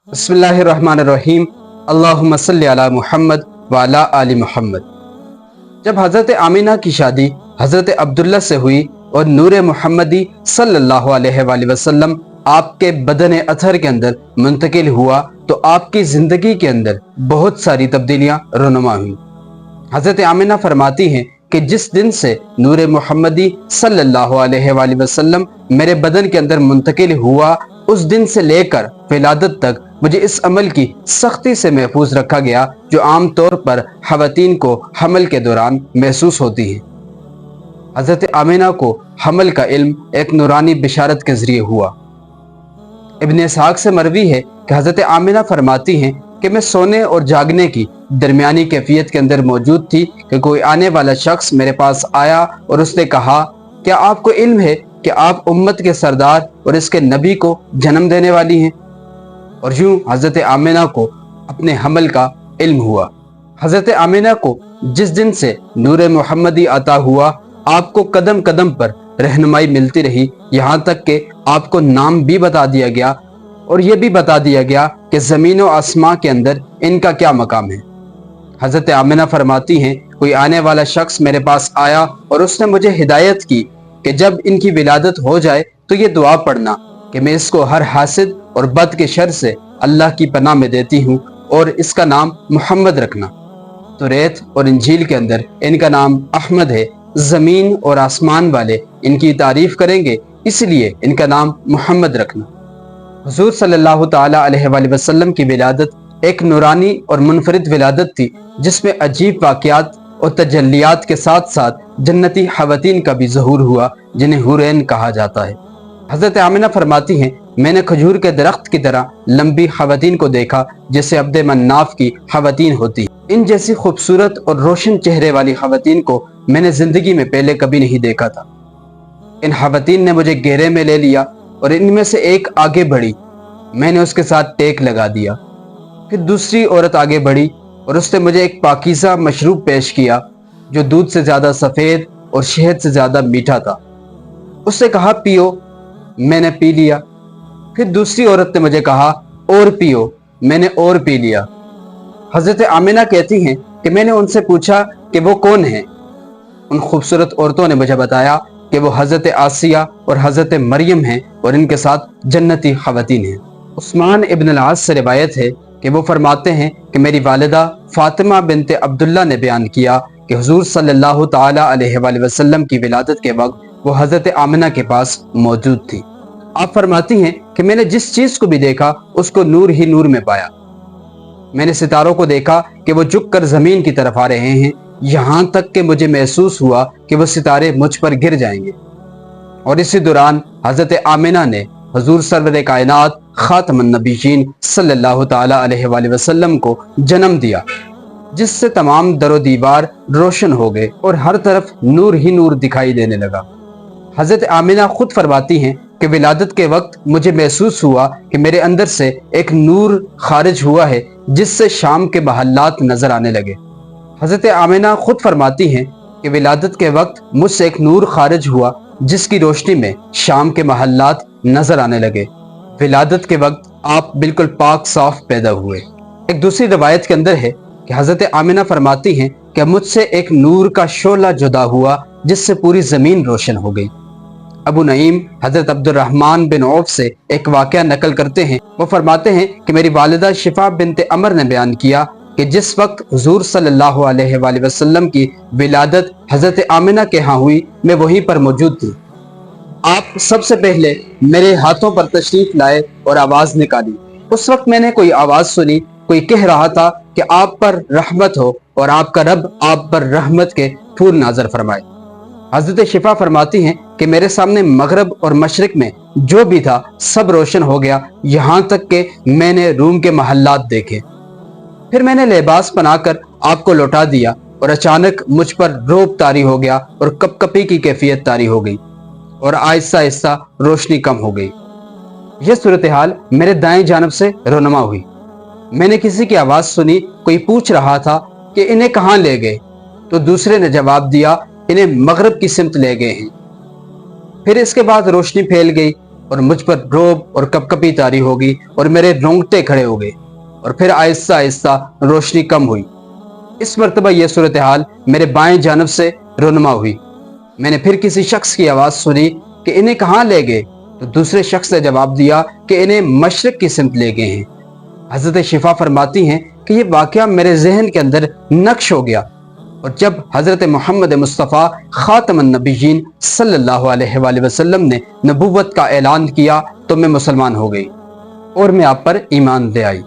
बिस्मिल्लाहिर्रहमानिर्रहीम। अल्लाहुम्मा सल्ली अला मुहम्मद व अला आलि मुहम्मद। जब हज़रत आमिना की शादी हज़रत अब्दुल्ला से हुई और नूर मुहम्मदी सल्लल्लाहु अलैहि वसल्लम आपके बदन अथर के अंदर मुंतकिल हुआ तो आपकी ज़िंदगी के अंदर बहुत सारी तब्दीलियाँ रुनुमा हुई। हज़रत आमिना फरमाती हैं कि जिस दिन से नूर मुहम्मदी सल्लल्लाहु अलैहि वसल्लम मेरे बदन के अंदर मुंतकिल हुआ, उस दिन से लेकर विलादत तक मुझे इस अमल की सख्ती से महफूज रखा गया जो आम तौर पर ख़वातीन को हमल के दौरान महसूस होती है। हज़रत आमिना को हमल का इल्म एक नूरानी बिशारत के ज़रिए हुआ। इब्न इसहाक़ से मरवी है कि हज़रत आमिना फरमाती हैं कि मैं सोने और जागने की दरमियानी कैफियत के अंदर मौजूद थी कि कोई आने वाला शख्स मेरे पास आया और उसने कहा, क्या आपको इल्म है कि आप उम्मत के सरदार और इसके नबी को जन्म देने वाली हैं? और यूं हज़रत आमिना को अपने हमल का इल्म हुआ। हज़रत आमिना को जिस दिन से नूर मुहम्मदी अता हुआ, आपको कदम कदम पर रहनुमाई मिलती रही, यहाँ तक कि आपको नाम भी बता दिया गया और यह भी बता दिया गया कि ज़मीन और आसमां के अंदर इनका क्या मकाम है। हज़रत आमिना फरमाती हैं, कोई आने वाला शख्स मेरे पास आया और उसने मुझे हिदायत की कि जब इनकी विलादत हो जाए तो ये दुआ पढ़ना कि मैं इसको हर हासिद और बद के शर से अल्लाह की पनाह में देती हूँ और इसका नाम मोहम्मद रखना। तो रेत और इंजील के अंदर इनका नाम अहमद है। ज़मीन और आसमान वाले इनकी तारीफ करेंगे, इसलिए इनका नाम मोहम्मद रखना। हुज़ूर सल्लल्लाहु ताला अलैहि वसल्लम की विलादत एक नूरानी और मुनफरिद विलादत थी जिसमें अजीब वाक़यात और तजल्लियात के साथ साथ जन्नती ख़वातीन का भी ज़हूर हुआ जिन्हें हुरैन कहा जाता है। हज़रत आमिना फरमाती हैं, मैंने खजूर के दरख्त की तरह लंबी ख़वातीन को देखा जैसे अब्द मन्नाफ की ख़वातीन होती। इन जैसी खूबसूरत और रोशन चेहरे वाली ख़वातीन को मैंने ज़िंदगी में पहले कभी नहीं देखा था। इन ख़वातीन ने मुझे घेरे में ले लिया और इनमें से एक आगे बढ़ी, मैंने उसके साथ टेक लगा दिया। फिर दूसरी औरत आगे बढ़ी और उसने मुझे एक पाकीज़ा मशरूब पेश किया जो दूध से ज़्यादा सफ़ेद और शहद से ज़्यादा मीठा था। उसने कहा, पियो। मैंने पी लिया। फिर दूसरी औरत ने मुझे कहा, और पियो। मैंने और पी लिया। हज़रत आमिना कहती हैं कि मैंने उनसे पूछा कि वो कौन हैं। उन खूबसूरत औरतों ने मुझे बताया कि वो हज़रत आसिया और हज़रत मरियम हैं और इनके साथ जन्नती ख़वातीन हैं। उस्मान इब्न अल-आस से रिवायत है कि वो फरमाते हैं कि मेरी वालिदा फ़ातिमा बिनते अब्दुल्ला ने बयान किया कि हुज़ूर सल्लल्लाहु ताला अलैहि वसल्लम की विलादत के वक्त वो हज़रत आमिना के पास मौजूद थी। आप फरमाती हैं कि मैंने जिस चीज़ को भी देखा उसको नूर ही नूर में पाया। मैंने सितारों को देखा कि वो झुक कर ज़मीन की तरफ आ रहे हैं, यहाँ तक कि मुझे महसूस हुआ कि वो सितारे मुझ पर गिर जाएंगे। और इसी दौरान हज़रत आमिना ने हुज़ूर सरवर कायनात ख़ातमुन नबीयीन सल्लल्लाहु ताला अलैहि वसल्लम को जन्म दिया, जिससे तमाम दरो दीवार रोशन हो गए और हर तरफ नूर ही नूर दिखाई देने लगा। हज़रत आमिना खुद फरमाती हैं कि विलादत के वक्त मुझे महसूस हुआ कि मेरे अंदर से एक नूर खारिज हुआ है जिससे शाम के महल्लात नजर आने लगे। हज़रत आमिना खुद फरमाती हैं कि विलादत के वक्त मुझसे एक नूर खारिज हुआ जिसकी रोशनी में शाम के महल्लात नजर आने लगे। विलादत के वक्त आप बिल्कुल पाक साफ पैदा हुए। एक दूसरी रवायत के अंदर है कि हज़रत आमिना फरमाती हैं कि मुझसे एक नूर का शोला जुदा हुआ जिससे पूरी ज़मीन रोशन हो गई। अबू नईम हज़रत अब्दुर्रहमान बिन औफ से एक वाक़या नकल करते हैं। वो फरमाते हैं कि मेरी वालिदा शिफा बिनते अमर ने बयान किया कि जिस वक्त हुज़ूर सल्लल्लाहु अलैहि वसल्लम की विलादत हज़रत आमिना के यहाँ हुई, मैं वहीं पर मौजूद थी। आप सबसे पहले मेरे हाथों पर तशरीफ लाए और आवाज़ निकाली। उस वक्त मैंने कोई आवाज़ सुनी, कोई कह रहा था कि आप पर रहमत हो और आपका रब आप पर रहमत के फूल नाज़र फरमाए। हज़रत शिफा फरमाती हैं कि मेरे सामने मगरब और मशरिक में जो भी था सब रोशन हो गया, यहाँ तक कि मैंने रूम के महल्लात देखे। फिर मैंने लिबास पहनाकर आपको लौटा दिया और अचानक मुझ पर रोब तारी हो गया और कपकपी की कैफियत तारी हो गई और आहिस्ता आहिस्ता रोशनी कम हो गई। यह सूरत हाल मेरे दाएं जानब से रोनमा हुई। मैंने किसी की आवाज़ सुनी, कोई पूछ रहा था कि इन्हें कहाँ ले गए, तो दूसरे ने जवाब दिया, इन्हें मगरब की सिमत ले गए हैं। फिर इसके बाद रोशनी फैल गई और मैं देखने लगा कि ये लोग मुझे देखते हैं। मैं اور مجھ پر روب اور کپکپی طاری ہوگی اور میرے رونگٹے کھڑے ہو گئے اور پھر آہستہ آہستہ روشنی کم ہوئی۔ اس مرتبہ یہ صورتحال میرے بائیں جانب سے رونما ہوئی۔ میں نے پھر کسی شخص کی آواز سنی کہ انہیں کہاں لے گئے؟ تو دوسرے شخص نے جواب دیا کہ انہیں مشرق کی سمت لے گئے ہیں۔ حضرت شفا فرماتی ہیں کہ یہ واقعہ میرے ذہن کے اندر نقش ہو گیا، اور جب حضرت محمد مصطفیٰ خاتم النبیین صلی اللہ علیہ وآلہ وسلم نے نبوت کا اعلان کیا تو میں مسلمان ہو گئی اور میں آپ پر ایمان لے آئی۔